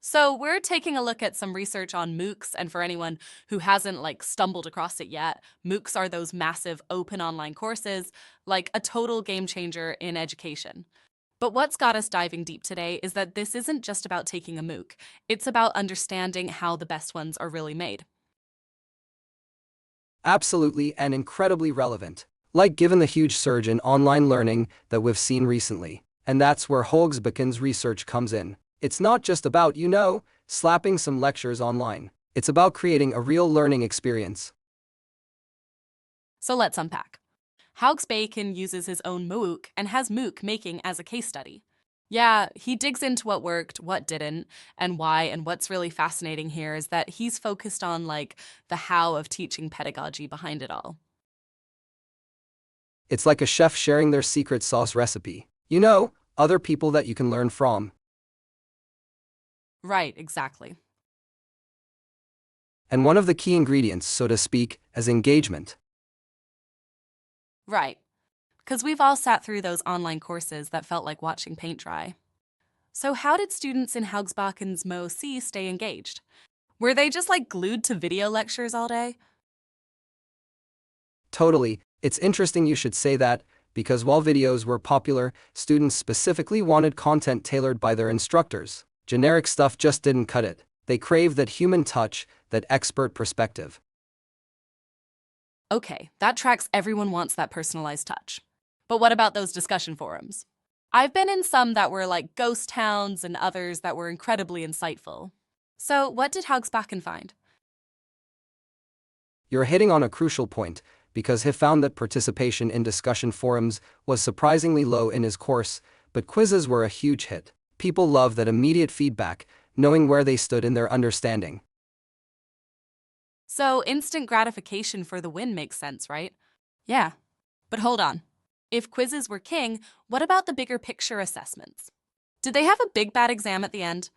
So we're taking a look at some research on MOOCs, and for anyone who hasn't stumbled across it yet, MOOCs are those massive open online courses, like a total game changer in education. But what's got us diving deep today is that this isn't just about taking a MOOC, it's about understanding how the best ones are really made. Absolutely and incredibly relevant, like given the huge surge in online learning that we've seen recently. And that's where Hogsbeken's research comes in. It's not just about, slapping some lectures online. It's about creating a real learning experience. So let's unpack. Bacon uses his own MOOC and has MOOC making as a case study. Yeah, he digs into what worked, what didn't, and why, and what's really fascinating here is that he's focused on the how of teaching pedagogy behind it all. It's like a chef sharing their secret sauce recipe. Other people that you can learn from. Right, exactly. And one of the key ingredients, so to speak, is engagement. Right. Because we've all sat through those online courses that felt like watching paint dry. So how did students in Haugsbaken's MOOC stay engaged? Were they just glued to video lectures all day? Totally. It's interesting you should say that, because while videos were popular, students specifically wanted content tailored by their instructors. Generic stuff just didn't cut it. They craved that human touch, that expert perspective. Okay, that tracks. Everyone wants that personalized touch. But what about those discussion forums? I've been in some that were like ghost towns and others that were incredibly insightful. So what did Haugsbaken find? You're hitting on a crucial point, because he found that participation in discussion forums was surprisingly low in his course, but quizzes were a huge hit. People love that immediate feedback, knowing where they stood in their understanding. So instant gratification for the win makes sense, right? Yeah. But hold on. If quizzes were king, what about the bigger picture assessments? Did they have a big bad exam at the end?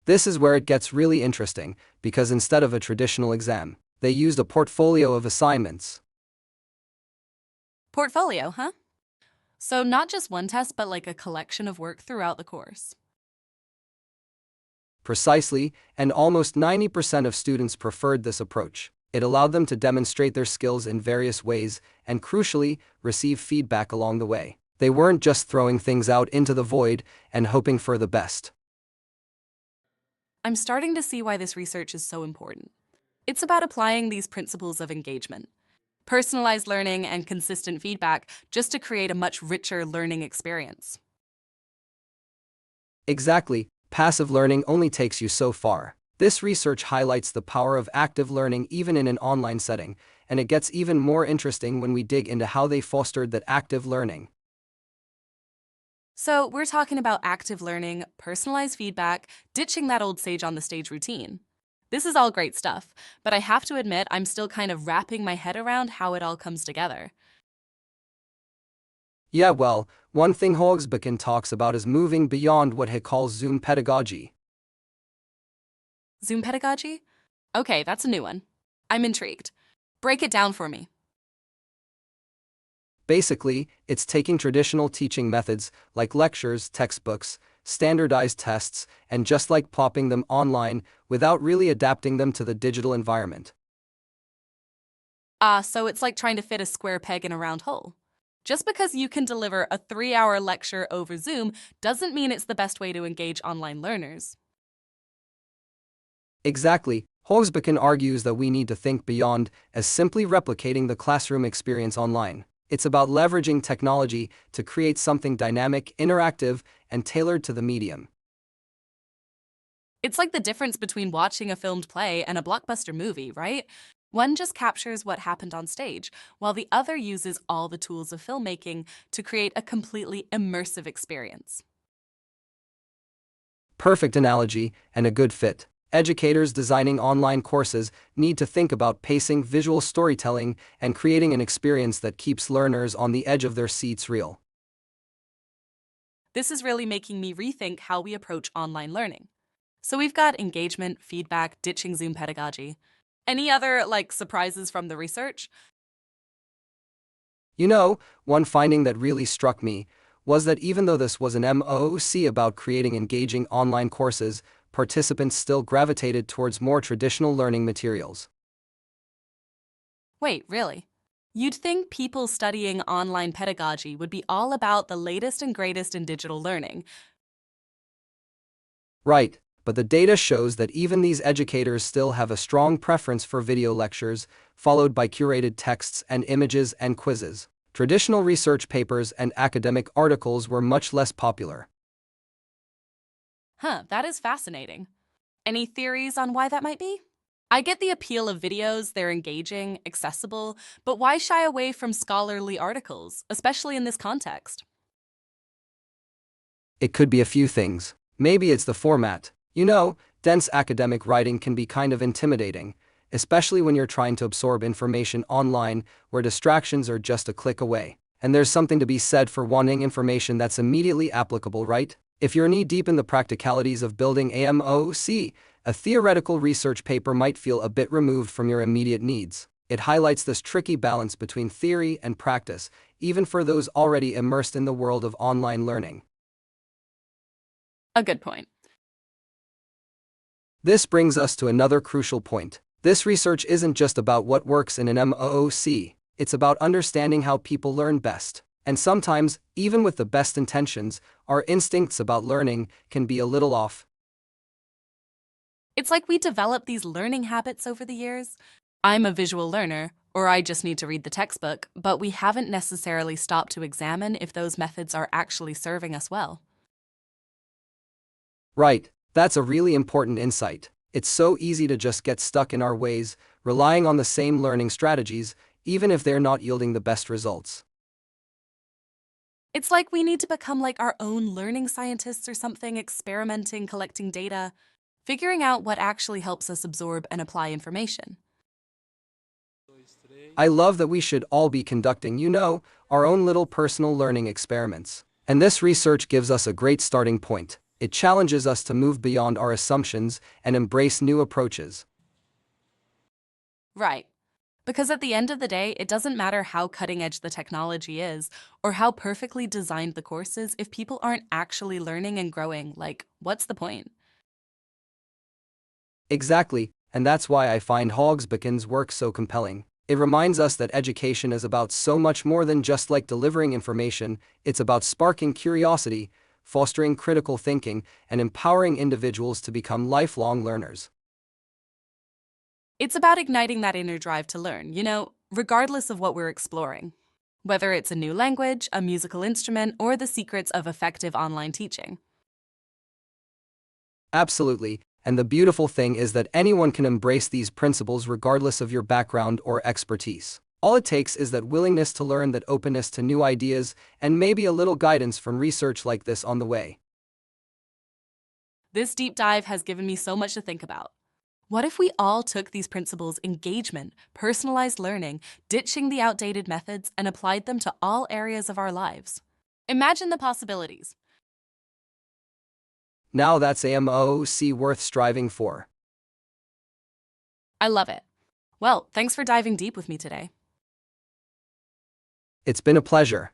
This is where it gets really interesting, because instead of a traditional exam, they used a portfolio of assignments. Portfolio, huh? So not just one test, but like a collection of work throughout the course. Precisely, and almost 90% of students preferred this approach. It allowed them to demonstrate their skills in various ways and, crucially, receive feedback along the way. They weren't just throwing things out into the void and hoping for the best. I'm starting to see why this research is so important. It's about applying these principles of engagement, personalized learning, and consistent feedback just to create a much richer learning experience. Exactly, passive learning only takes you so far. This research highlights the power of active learning even in an online setting, and it gets even more interesting when we dig into how they fostered that active learning. So we're talking about active learning, personalized feedback, ditching that old sage on the stage routine. This is all great stuff, but I have to admit I'm still kind of wrapping my head around how it all comes together. Yeah, well, one thing Hogsbaken talks about is moving beyond what he calls Zoom pedagogy. Zoom pedagogy? Okay, that's a new one. I'm intrigued. Break it down for me. Basically, it's taking traditional teaching methods like lectures, textbooks, standardized tests, and just plopping them online without really adapting them to the digital environment. So it's like trying to fit a square peg in a round hole. Just because you can deliver a 3-hour lecture over Zoom doesn't mean it's the best way to engage online learners. Exactly. Hogsbaken argues that we need to think beyond as simply replicating the classroom experience online. It's about leveraging technology to create something dynamic, interactive, and tailored to the medium. It's like the difference between watching a filmed play and a blockbuster movie, right? One just captures what happened on stage, while the other uses all the tools of filmmaking to create a completely immersive experience. Perfect analogy and a good fit. Educators designing online courses need to think about pacing, visual storytelling, and creating an experience that keeps learners on the edge of their seats real. This is really making me rethink how we approach online learning. So we've got engagement, feedback, ditching Zoom pedagogy. Any other, surprises from the research? One finding that really struck me was that even though this was an MOOC about creating engaging online courses, participants still gravitated towards more traditional learning materials. Wait, really? You'd think people studying online pedagogy would be all about the latest and greatest in digital learning. Right, but the data shows that even these educators still have a strong preference for video lectures, followed by curated texts and images and quizzes. Traditional research papers and academic articles were much less popular. Huh, that is fascinating. Any theories on why that might be? I get the appeal of videos, they're engaging, accessible, but why shy away from scholarly articles, especially in this context? It could be a few things. Maybe it's the format. Dense academic writing can be kind of intimidating, especially when you're trying to absorb information online where distractions are just a click away. And there's something to be said for wanting information that's immediately applicable, right? If you're knee-deep in the practicalities of building a MOOC, a theoretical research paper might feel a bit removed from your immediate needs. It highlights this tricky balance between theory and practice, even for those already immersed in the world of online learning. A good point. This brings us to another crucial point. This research isn't just about what works in an MOOC, it's about understanding how people learn best. And sometimes, even with the best intentions, our instincts about learning can be a little off. It's like we develop these learning habits over the years. I'm a visual learner, or I just need to read the textbook, but we haven't necessarily stopped to examine if those methods are actually serving us well. Right, that's a really important insight. It's so easy to just get stuck in our ways, relying on the same learning strategies, even if they're not yielding the best results. It's like we need to become like our own learning scientists or something, experimenting, collecting data, figuring out what actually helps us absorb and apply information. I love that we should all be conducting, our own little personal learning experiments. And this research gives us a great starting point. It challenges us to move beyond our assumptions and embrace new approaches. Right. Because at the end of the day, it doesn't matter how cutting edge the technology is or how perfectly designed the course is if people aren't actually learning and growing. Like, what's the point? Exactly, and that's why I find Hogsbeken's work so compelling. It reminds us that education is about so much more than just like delivering information. It's about sparking curiosity, fostering critical thinking, and empowering individuals to become lifelong learners. It's about igniting that inner drive to learn, regardless of what we're exploring. Whether it's a new language, a musical instrument, or the secrets of effective online teaching. Absolutely, and the beautiful thing is that anyone can embrace these principles regardless of your background or expertise. All it takes is that willingness to learn, that openness to new ideas, and maybe a little guidance from research like this on the way. This deep dive has given me so much to think about. What if we all took these principles, engagement, personalized learning, ditching the outdated methods, and applied them to all areas of our lives? Imagine the possibilities. Now that's a MOOC worth striving for. I love it. Well, thanks for diving deep with me today. It's been a pleasure.